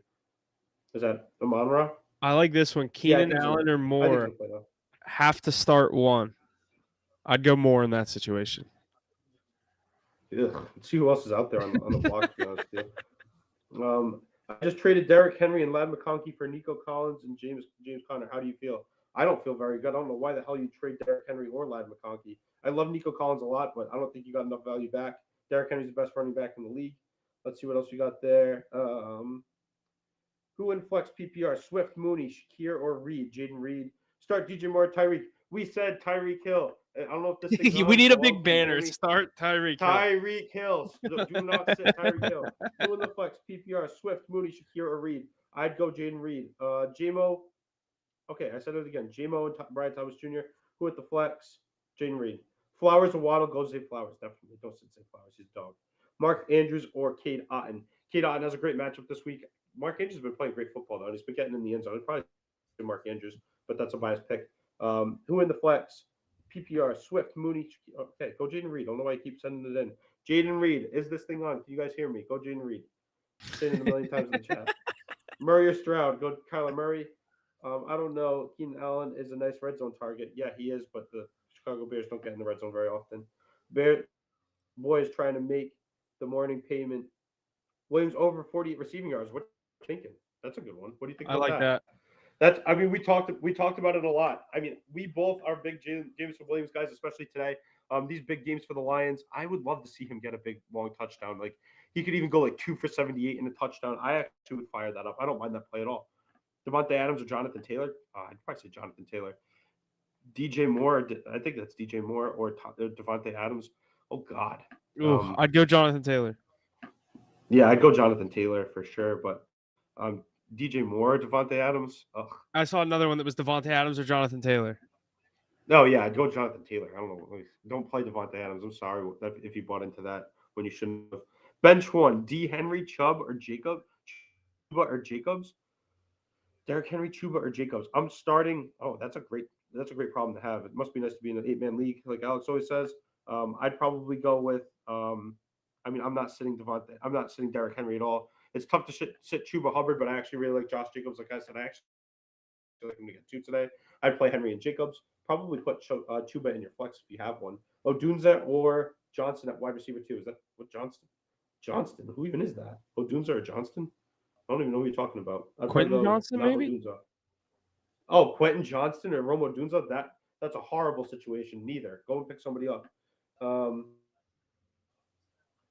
S2: Is that Amon Ra?
S1: I like this one.
S2: Yeah, I
S1: Keenan
S2: think so.
S1: Allen or
S2: I think
S1: Moore
S2: he'll play though.
S1: have to start one. I'd go Moore in that situation.
S2: Ugh. Let's see who else is out there on the block. To be honest with you. I just traded Derrick Henry and Ladd McConkey for Nico Collins and James Conner. How do you feel? I don't feel very good. I don't know why the hell you trade Derrick Henry or Ladd McConkey. I love Nico Collins a lot, but I don't think you got enough value back. Derrick Henry's the best running back in the league. Let's see what else you got there. Who in flex PPR? Swift, Mooney, Shakir, or Reed? Jaden Reed. Start DJ Moore, Tyreek. We said Tyreek Hill. I don't know if this thing's on.
S1: We need a
S2: Hello,
S1: big
S2: can you hear
S1: banner.
S2: me?
S1: Start Tyreek Hill.
S2: Tyreek Hill. Do not sit Tyreek Hill. Who in the flex? PPR, Swift, Mooney, Shakir, or Reed? I'd go Jaden Reed. JMO. Okay, I said it again. JMO and Brian Thomas Jr. Who at the flex? Jaden Reed. Flowers or Waddle? Go Zay Flowers. Definitely. Don't sit Zay Flowers. He's a dog. Mark Andrews or Cade Otton. Cade Otton has a great matchup this week. Mark Andrews has been playing great football, though. And he's been getting in the end zone. I'd probably say Mark Andrews, but that's a biased pick. Who in the flex? PPR, Swift, Mooney. Okay, go Jaden Reed. I don't know why I keep sending it in. Jaden Reed, is this thing on? Can you guys hear me? Go Jaden Reed. Saying it a million times in the chat. Murray or Stroud? Go Kyler Murray. I don't know. Keenan Allen is a nice red zone target. Yeah, he is, but the Chicago Bears don't get in the red zone very often. Boys trying to make the morning payment. Williams over 48 receiving yards. What are you thinking? That's a good one. What do you think
S1: I
S2: about
S1: like
S2: that?
S1: that.
S2: That's. I mean, we talked about it a lot. I mean, we both are big Jameson Williams guys, especially today. These big games for the Lions, I would love to see him get a big long touchdown. Like he could even go like 2 for 78 in a touchdown. I actually would fire that up. I don't mind that play at all. Devontae Adams or Jonathan Taylor? I'd probably say Jonathan Taylor. DJ Moore, I think that's DJ Moore or Devontae Adams. Oh God.
S1: Ooh,
S2: Um,
S1: I'd go Jonathan Taylor.
S2: yeah, I'd go Jonathan Taylor for sure, but DJ Moore, Devontae Adams. Ugh.
S1: I saw another one that was Devontae Adams or Jonathan Taylor.
S2: No, yeah, I'd go Jonathan Taylor. I don't know. Don't play Devontae Adams. I'm sorry if you bought into that when you shouldn't have. Bench one: D. Henry, Chubb, or Chuba or Jacobs. Derrick Henry, Chuba, or Jacobs. I'm starting. Oh, that's a great problem to have. It must be nice to be in an 8-man league, like Alex always says. I'd probably go with. I mean, I'm not sitting Devontae. I'm not sitting Derrick Henry at all. It's tough to sit Chuba Hubbard, but I actually really like Josh Jacobs. Like I said, I actually like him to get two today. I'd play Henry and Jacobs. Probably put Chuba in your flex if you have one. Odunze or Johnson at wide receiver two. Is that what Johnston? Johnston. Who even is that? Odunze or Johnston? I don't even know who you're talking about. I'd probably
S1: Quentin
S2: go
S1: Johnson,
S2: not
S1: maybe?
S2: Odunze. Oh, Quentin Johnston or Rome Odunze. That's a horrible situation. Neither. Go and pick somebody up. Um,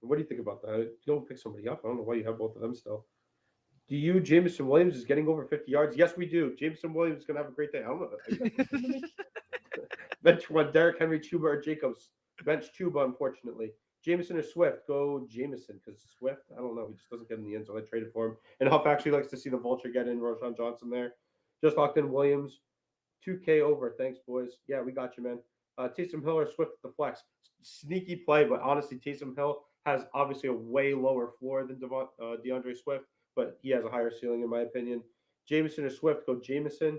S2: what do you think about that? Go and pick somebody up. I don't know why you have both of them still. Do you, Jameson Williams, is getting over 50 yards? Yes, we do. Jameson Williams is going to have a great day. I don't know. Are you guys listening to me? Bench one: Derrick Henry, Chuba, or Jacobs. Bench Chuba, unfortunately. Jameson or Swift? Go Jameson because Swift, I don't know. He just doesn't get in the end zone. I traded for him. And Huff actually likes to see the vulture get in. Roshan Johnson there. Just locked in Williams. 2K over. Thanks, boys. Yeah, we got you, man. Taysom Hill or Swift at the flex. Sneaky play, but honestly, Taysom Hill has obviously a way lower floor than DeAndre Swift, but he has a higher ceiling, in my opinion. Jameson or Swift? Go Jameson.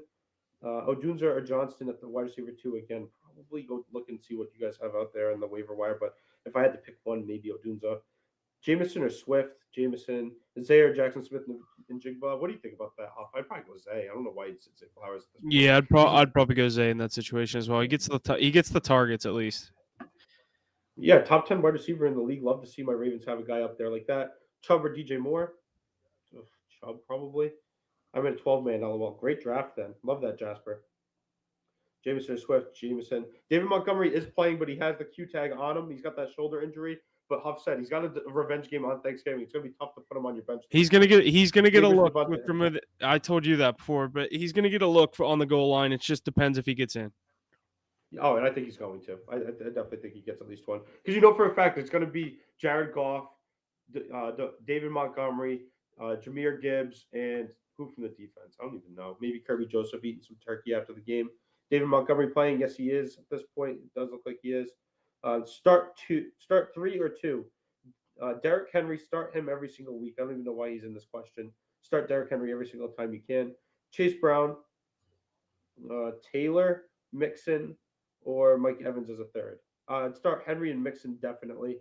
S2: Odunze or Johnston at the wide receiver two again. Probably go look and see what you guys have out there in the waiver wire. But if I had to pick one, maybe Odunze. Jameson or Swift? Jameson, Zay or Jackson Smith and Jigba. What do you think about that? I'd probably go Zay. I don't know why you'd sit Zay Flowers at this point.
S1: Yeah, I'd probably go Zay in that situation as well. He gets the targets at least.
S2: Yeah, top 10 wide receiver in the league. Love to see my Ravens have a guy up there like that. Chubb or DJ Moore? Ugh, Chubb probably. I'm in 12-man. LOL. Great draft then. Love that, Jasper. Jameson or Swift, Jameson. David Montgomery is playing, but he has the Q tag on him. He's got that shoulder injury. But Huff said he's got a revenge game on Thanksgiving. It's gonna be tough to put him on your bench.
S1: He's gonna get a
S2: Favors
S1: look
S2: Devontae.
S1: from. I told you that before, but he's gonna get a look on the goal line. It just depends if he gets in.
S2: Oh, and I think he's going to. I definitely think he gets at least one because for a fact it's going to be Jared Goff, David Montgomery, Jameer Gibbs, and who from the defense? I don't even know. Maybe Kirby Joseph eating some turkey after the game. David Montgomery playing? Yes, he is at this point. It does look like he is. Start three or two. Derrick Henry, start him every single week. I don't even know why he's in this question. Start Derrick Henry every single time you can. Chase Brown, Taylor, Mixon, or Mike Evans as a third. I'd start Henry and Mixon definitely,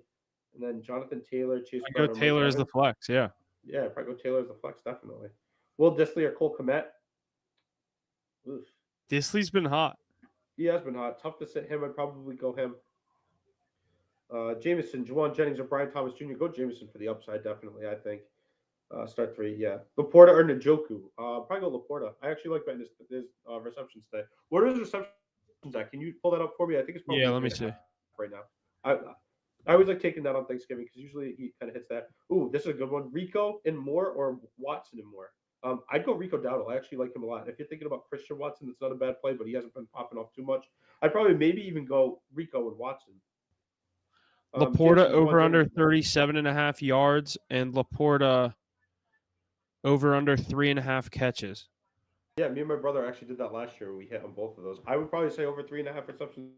S2: and then Jonathan Taylor, Chase
S1: I go
S2: Brown, or Mike
S1: Taylor as the
S2: Evans.
S1: flex. Yeah,
S2: Yeah, probably go Taylor as the flex definitely. Will Disley or Cole Kmet? Oof.
S1: Disley's been hot.
S2: He has been hot. Tough to sit him. I'd probably go him. Jameson, Juwan Jennings, or Brian Thomas Jr. Go Jameson for the upside, definitely. I think. Start three, yeah. Laporta or Njoku? Probably go Laporta. I actually like betting his receptions today. What are his receptions at? Can you pull that up for me? I think it's probably
S1: Yeah, let me
S2: 3.5
S1: see.
S2: right now. I always like taking that on Thanksgiving because usually he kind of hits that. Ooh, this is a good one. Rico and Moore or Watson and Moore? I'd go Rico Dowdle. I actually like him a lot. If you're thinking about Christian Watson, that's not a bad play, but he hasn't been popping off too much. I'd probably maybe even go Rico and Watson.
S1: Laporta
S2: Jameson,
S1: over
S2: Juwan
S1: under
S2: Jennings.
S1: 37.5 yards and Laporta over under 3.5 catches.
S2: Yeah, me and my brother actually did that last year. And we hit on both of those. I would probably say over 3.5 receptions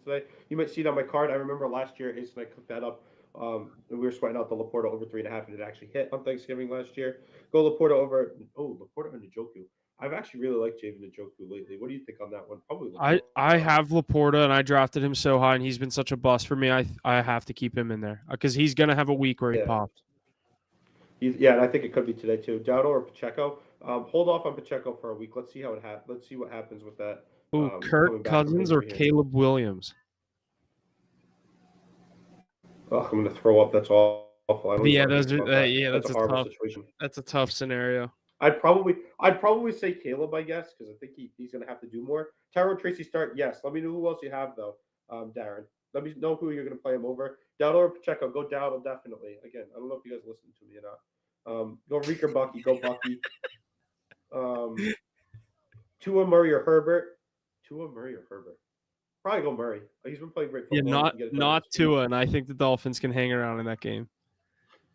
S2: today. You might see it on my card. I remember last year, Ace and I cooked that up. And we were sweating out the Laporta over 3.5, and it actually hit on Thanksgiving last year. Go Laporta over. Oh, Laporta and Njoku. I've actually really liked Javen Njoku lately. What do you think on that one? Probably
S1: I
S2: Laporta.
S1: have Laporta and I drafted him so high and he's been such a bust for me. I have to keep him in there because he's gonna have a week where he
S2: Yeah,
S1: pops.
S2: yeah, and I think it could be today too. Dowdle or Pacheco. Hold off on Pacheco for a week. Let's see how it happens. Let's see what happens with that
S1: Ooh,
S2: coming
S1: Kirk
S2: back from
S1: Cousins or
S2: injury here.
S1: Caleb Williams.
S2: Oh, I'm gonna throw up. That's awful. I don't even
S1: Yeah,
S2: want to
S1: those
S2: think
S1: are
S2: about that.
S1: yeah,
S2: That's a horrible situation.
S1: that's a tough scenario.
S2: I'd probably say Caleb, I guess, because I think he's gonna have to do more. Tyrone Tracy start, yes. Let me know who else you have though, Darren. Let me know who you're gonna play him over. Dowdle or Pacheco, go Dowdle definitely. Again, I don't know if you guys listen to me or not. Go Reek or Bucky, go Bucky. Um, Tua Murray or Herbert. Tua Murray or Herbert. Probably go Murray. He's been playing great
S1: Yeah,
S2: football. He
S1: not
S2: can get it done with
S1: not
S2: his feet.
S1: Tua, and I think the Dolphins can hang around in that game.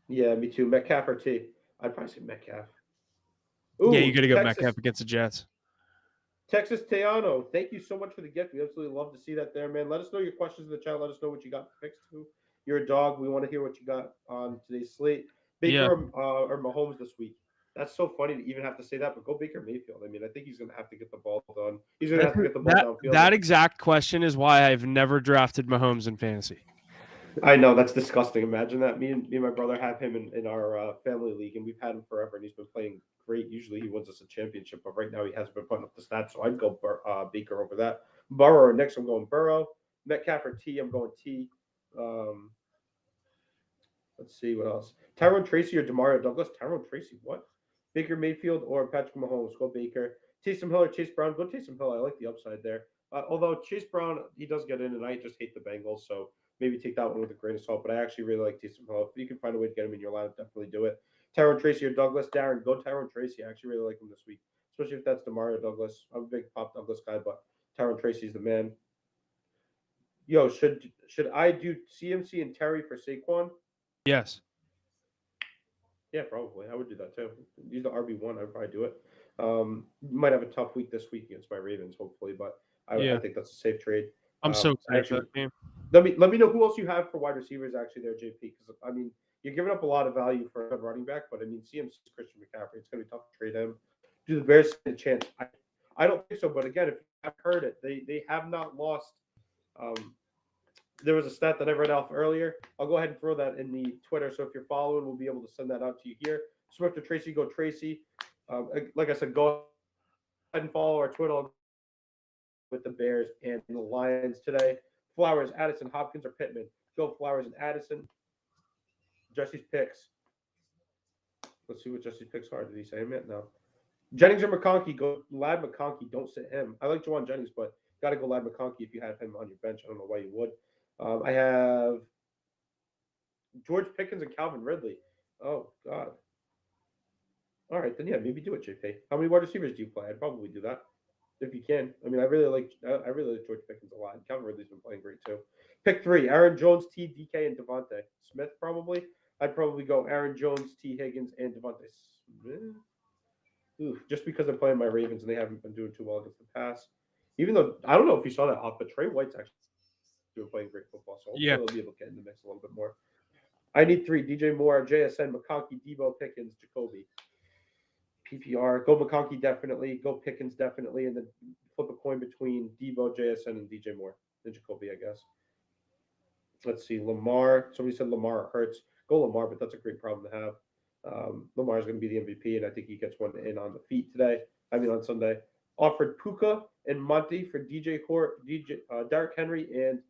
S2: Yeah, me too. Metcalf or T. I'd probably say Metcalf.
S1: Yeah, you
S2: Ooh,
S1: got to go
S2: Texas.
S1: Metcalf against the Jets.
S2: Texas Teano, thank you so much for the gift. We absolutely love to see that there, man. Let us know your questions in the chat. Let us know what you got fixed to. You're a dog. We want to hear what you got on today's slate.
S1: Yeah,
S2: Baker or Mahomes this week. That's so funny to even have to say that, but go Baker Mayfield. I mean, I think he's going to have to get the ball done. He's going to
S1: that's
S2: have to get the ball
S1: that
S2: downfield.
S1: that exact question is why I've never drafted Mahomes in fantasy.
S2: I know that's disgusting. Imagine that. Me and my brother have him in our family league, and we've had him forever, and he's been playing great. Usually he wins us a championship, but right now he hasn't been putting up the stats. So I'd go Baker over that. Burrow next. I'm going Burrow. Metcalf or T. I'm going T. Um, let's see what else. Tyrone Tracy or Demario Douglas. Tyrone Tracy. What? Baker Mayfield or Patrick Mahomes. Go Baker. Taysom Hill or Chase Brown. Go Taysom Hill. I like the upside there. Although Chase Brown, he does get in, and I just hate the Bengals, so maybe take that one with a grain of salt. But I actually really like Taysom Hill. If you can find a way to get him in your lineup, definitely do it. Tyrone Tracy or Douglas. Darren, go Tyrone Tracy. I actually really like him this week, especially if that's Demario Douglas. I'm a big Pop Douglas guy, but Tyrone Tracy's the man. Yo, should I do CMC and Terry for Saquon?
S1: Yes.
S2: Yeah, probably. I would do that too. He's the RB1. I'd probably do it. Might have a tough week this week against my Ravens, hopefully, but I
S1: Yeah.
S2: think that's a safe trade.
S1: I'm so
S2: I
S1: excited for
S2: actually
S1: that game.
S2: let me know who else you have for wide receivers actually there, JP. Because I mean, you're giving up a lot of value for a running back, but I mean, CMC is Christian McCaffrey. It's going to be tough to trade him. Do the Bears stand a chance? I don't think so. But again, if you have heard it, they have not lost. Um, there was a stat that I read off earlier. I'll go ahead and throw that in the Twitter. So if you're following, we'll be able to send that out to you here. Swift or Tracy, go Tracy. Like I said, go ahead and follow our Twitter with the Bears and the Lions today. Flowers, Addison, Hopkins, or Pittman. Go Flowers and Addison. Jesse's picks. Let's see what Jesse's picks are. Did he say him yet? No. Jennings or McConkey? Go Lad McConkey. Don't sit him. I like Jawan Jennings, but got to go Lad McConkey if you have him on your bench. I don't know why you would. I have George Pickens and Calvin Ridley. Oh God. All right, then yeah, maybe do it, JP. How many wide receivers do you play? I'd probably do that if you can. I mean, I really like George Pickens a lot. Calvin Ridley's been playing great too. Pick three: Aaron Jones, T, DK, and Devontae Smith. Probably. I'd probably go Aaron Jones, T, Higgins, and Devontae Smith. Oof, just because I'm playing my Ravens and they haven't been doing too well against the pass. Even though I don't know if you saw that off, but Trey White's actually been playing great football, so hopefully
S1: Yeah.
S2: they'll be able to get in the mix a little bit more. I need three: DJ Moore, JSN, McConkey, Debo, Pickens, Jacoby. PPR. Go McConkey definitely. Go Pickens definitely, and then flip a coin between Debo, JSN, and DJ Moore. And Jacoby, I guess. Let's see. Lamar. Somebody said Lamar hurts. Go Lamar, but that's a great problem to have. Lamar is going to be the MVP, and I think he gets one in on the feet today. I mean on Sunday. Offered Puka and Monty for Derrick Henry and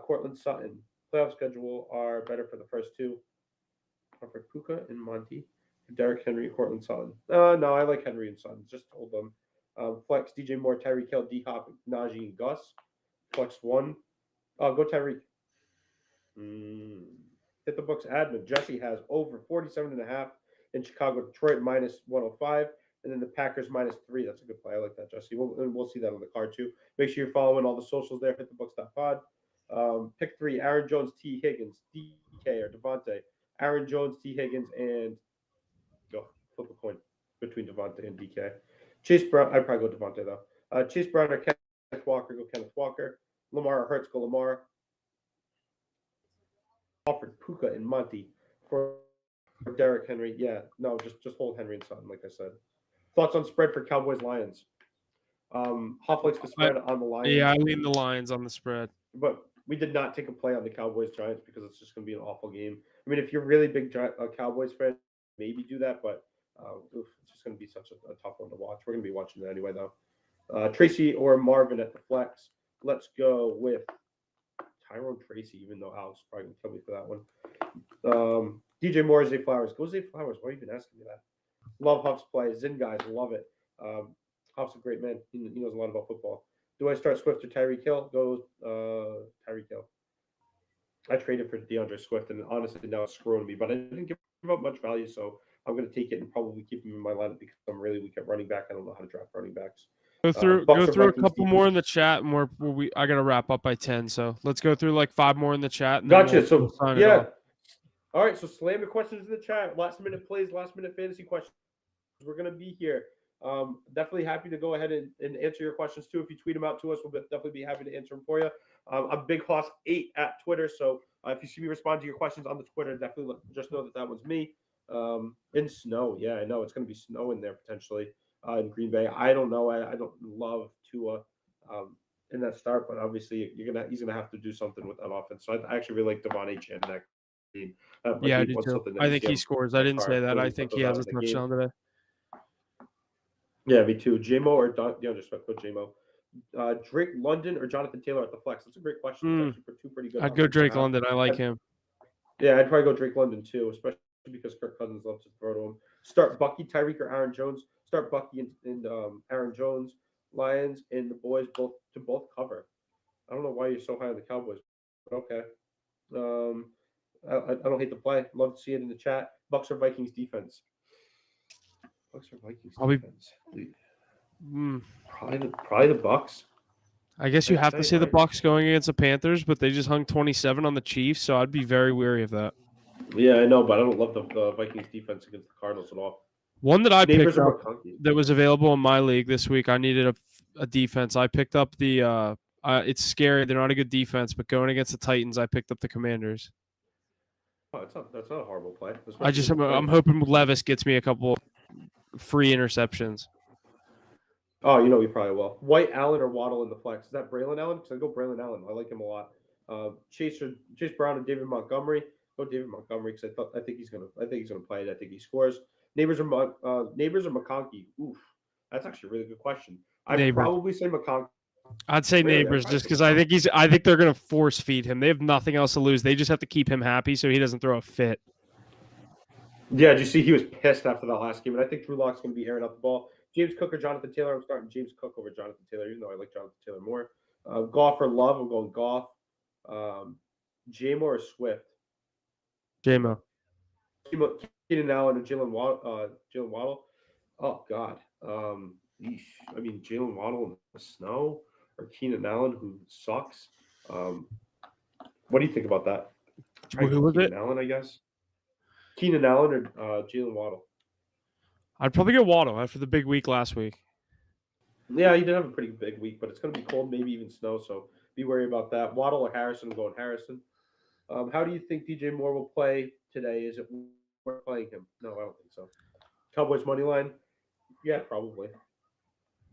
S2: Cortland Sutton. Playoff schedule are better for the first two. Offered Puka and Monty. Derrick Henry, Cortland Sutton. No, I like Henry and Sutton. Just hold them. Flex DJ Moore, Tyreek Hill, D Hop, Najee, and Gus. Flex one. Go Tyreek. Hit the books admin. Jesse has over 47.5 in Chicago, Detroit minus 105, and then the Packers minus 3. That's a good play. I like that, Jesse. We'll see that on the card too. Make sure you're following all the socials there. Hit the books.pod. Pick three: Aaron Jones, T. Higgins, DK, or Devontae. Aaron Jones, T. Higgins, and go flip a coin between Devontae and DK. Chase Brown, I'd probably go Devontae though. Chase Brown or Kenneth Walker, go Kenneth Walker. Lamar or Hurts, go Lamar. Offered Puka and Monty for Derrick Henry. Yeah, no, just hold Henry and Sutton, like I said. Thoughts on spread for Cowboys Lions? Hoff likes the
S1: I,
S2: spread on the
S1: yeah,
S2: Lions,
S1: I lean the Lions on the spread.
S2: but we did not take a play on the Cowboys Giants because it's just going to be an awful game. I mean, if you're really big Cowboys fan, maybe do that, but it's just going to be such a tough one to watch. We're going to be watching it anyway, though. Tracy or Marvin at the flex. Let's go with Tyrone Tracy, even though Alex probably going to kill me for that one. DJ Moore, Zay Flowers. Go Zay Flowers. Why are you even asking me that? Love Huff's play. Zin guys, love it. Huff's a great man. He knows a lot about football. Do I start Swift or Tyreek Hill? Go Tyreek Hill. I traded for DeAndre Swift, and honestly, now it's screwing me. But I didn't give up much value, so I'm going to take it and probably keep him in my lineup because I'm really weak at running back. I don't know how to draft running backs.
S1: Go
S2: Bucks or
S1: through a
S2: Vikings
S1: couple more in
S2: defense.
S1: the chat, and I gotta wrap up by 10. So let's go through like 5 more in the chat, and then
S2: Gotcha.
S1: we'll
S2: So
S1: sign it
S2: yeah.
S1: off.
S2: All right. So slam the questions in the chat. Last minute plays, last minute fantasy questions. We're going to be here. Definitely happy to go ahead and answer your questions too. If you tweet them out to us, we'll definitely be happy to answer them for you. I'm Big Hoss 8 at Twitter. So if you see me respond to your questions on the Twitter, definitely just know that one's me. In snow. Yeah, I know it's going to be snow in there potentially in Green Bay. I don't know. I don't love Tua in that start, but obviously he's gonna have to do something with that offense. So I actually really like Devon H in that team. My
S1: Yeah, I
S2: team
S1: do
S2: wants
S1: too.
S2: something that
S1: I
S2: you
S1: think
S2: see
S1: he
S2: him
S1: scores. I didn't say that. I
S2: really
S1: think
S2: put
S1: he
S2: those
S1: has
S2: out
S1: his
S2: in the game.
S1: touchdown today.
S2: Yeah, me too. JMO or DeAndre Swift? Go JMO. Drake London or Jonathan Taylor at the flex? That's a great question. It's actually two pretty good
S1: I'd go
S2: options to
S1: Drake
S2: have.
S1: London. I like him.
S2: Yeah, I'd probably go Drake London too, especially because Kirk Cousins loves to throw to him. Start Bucky, Tyreek, or Aaron Jones. Start Bucky and Aaron Jones. Lions and the boys both cover. I don't know why you're so high on the Cowboys, but okay. Um, I don't hate the play. Love to see it in the chat. Bucks or Vikings defense. Bucks or Vikings
S1: Probably.
S2: defense. Probably the Bucks.
S1: I guess you
S2: I'd
S1: have to
S2: say,
S1: say the
S2: right?
S1: Bucks going against the Panthers, but they just hung 27 on the Chiefs, so I'd be very wary of that.
S2: Yeah, I know, but I don't love the Vikings defense against the Cardinals at all.
S1: One that I
S2: Neighbors
S1: picked
S2: or
S1: up
S2: McConkey?
S1: that was available in my league this week, I needed a defense. I picked up the it's scary. They're not a good defense, but going against the Titans, I picked up the Commanders.
S2: Oh, that's not a horrible play. Especially with the
S1: I'm
S2: Titans.
S1: hoping Levis gets me a couple free interceptions.
S2: Oh, he probably will. White Allen or Waddle in the flex? Is that Braylon Allen? Because I go Braylon Allen. I like him a lot. Chase Brown and David Montgomery. Go David Montgomery because I think he's gonna play it. I think he scores. Neighbors or McConkey? Oof, that's actually a really good question. I'd probably say McConkey.
S1: I'd say
S2: Really?
S1: Neighbors just because I think they're gonna force feed him. They have nothing else to lose. They just have to keep him happy so he doesn't throw a fit.
S2: Yeah, did you see he was pissed after that last game? And I think Drew Lock's going to be airing out the ball. James Cook or Jonathan Taylor? I'm starting James Cook over Jonathan Taylor, even though I like Jonathan Taylor more. Goff or Love? I'm going Goff. J-Mo or Swift?
S1: J-Mo.
S2: Keenan Allen or Jalen Waddle? Oh, God. I mean, Jalen Waddle in the snow or Keenan Allen, who sucks. What do you think about that?
S1: Who was
S2: Keenan
S1: it?
S2: Allen, I guess. Keenan Allen or Jalen Waddle?
S1: I'd probably go Waddle after the big week last week.
S2: Yeah, he did have a pretty big week, but it's going to be cold, maybe even snow, so be wary about that. Waddle or Harrison? I'm going Harrison. How do you think DJ Moore will play today? Is it worth playing him? No, I don't think so. Cowboys money line? Yeah, probably.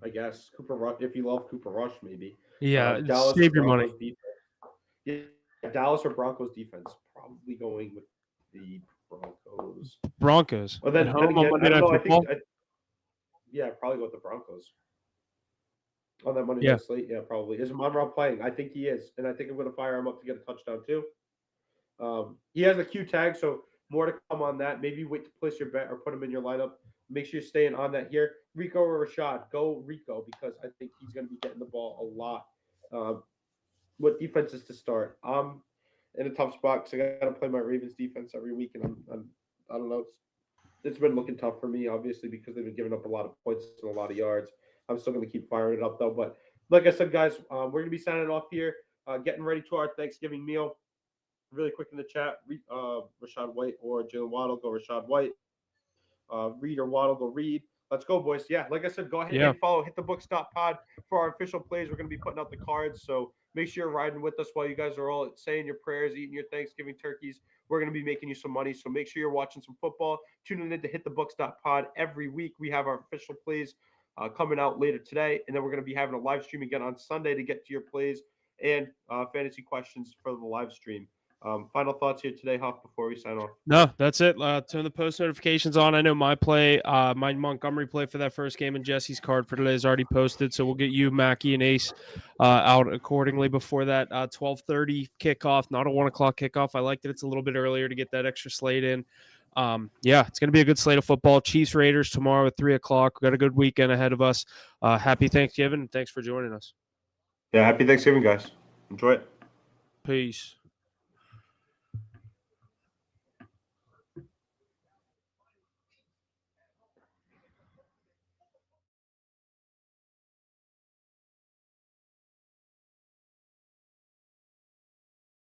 S2: I guess Cooper Rush. If you love Cooper Rush, maybe.
S1: Yeah,
S2: Dallas
S1: save
S2: or
S1: your money.
S2: Broncos defense? Yeah, Dallas or Broncos defense? Probably going with the Broncos.
S1: Broncos.
S2: Well, then
S1: At home
S2: again,
S1: on
S2: I
S1: Monday
S2: don't
S1: Night
S2: know.
S1: Football?
S2: Yeah, probably go with the Broncos. On that Monday
S1: Yeah.
S2: night slate, yeah, probably. Is Monroe playing? I think he is, and I think I'm going to fire him up to get a touchdown too. He has a Q tag, so more to come on that. Maybe wait to place your bet or put him in your lineup. Make sure you're staying on that here. Rico or Rashad? Go Rico because I think he's going to be getting the ball a lot. What defenses to start? I'm in a tough spot because I got to play my Ravens defense every week, and I don't know. It's been looking tough for me, obviously, because they've been giving up a lot of points and a lot of yards. I'm still going to keep firing it up, though. But like I said, guys, we're going to be signing off here, getting ready to our Thanksgiving meal. Really quick in the chat, Rashad White or Jalen Waddle, go Rashad White. Reed or Waddle, go Reed. Let's go, boys. Yeah, like I said, go ahead and follow Hit the Books.pod for our official plays. We're going to be putting out the cards, so make sure you're riding with us while you guys are all saying your prayers, eating your Thanksgiving turkeys. We're going to be making you some money, so make sure you're watching some football. Tuning in to Hit the Books.pod every week. We have our official plays coming out later today, and then we're going to be having a live stream again on Sunday to get to your plays and fantasy questions for the live stream. Final thoughts here today, Huff, before we sign off.
S1: No, that's it. Turn the post notifications on. I know my play, my Montgomery play for that first game, and Jesse's card for today is already posted. So we'll get you, Mackie, and Ace out accordingly before that 12:30 kickoff, not a 1 o'clock kickoff. I like that it's a little bit earlier to get that extra slate in. Yeah, it's going to be a good slate of football. Chiefs Raiders tomorrow at 3:00. We've got a good weekend ahead of us. Happy Thanksgiving, and thanks for joining us.
S2: Yeah, happy Thanksgiving, guys. Enjoy it.
S1: Peace.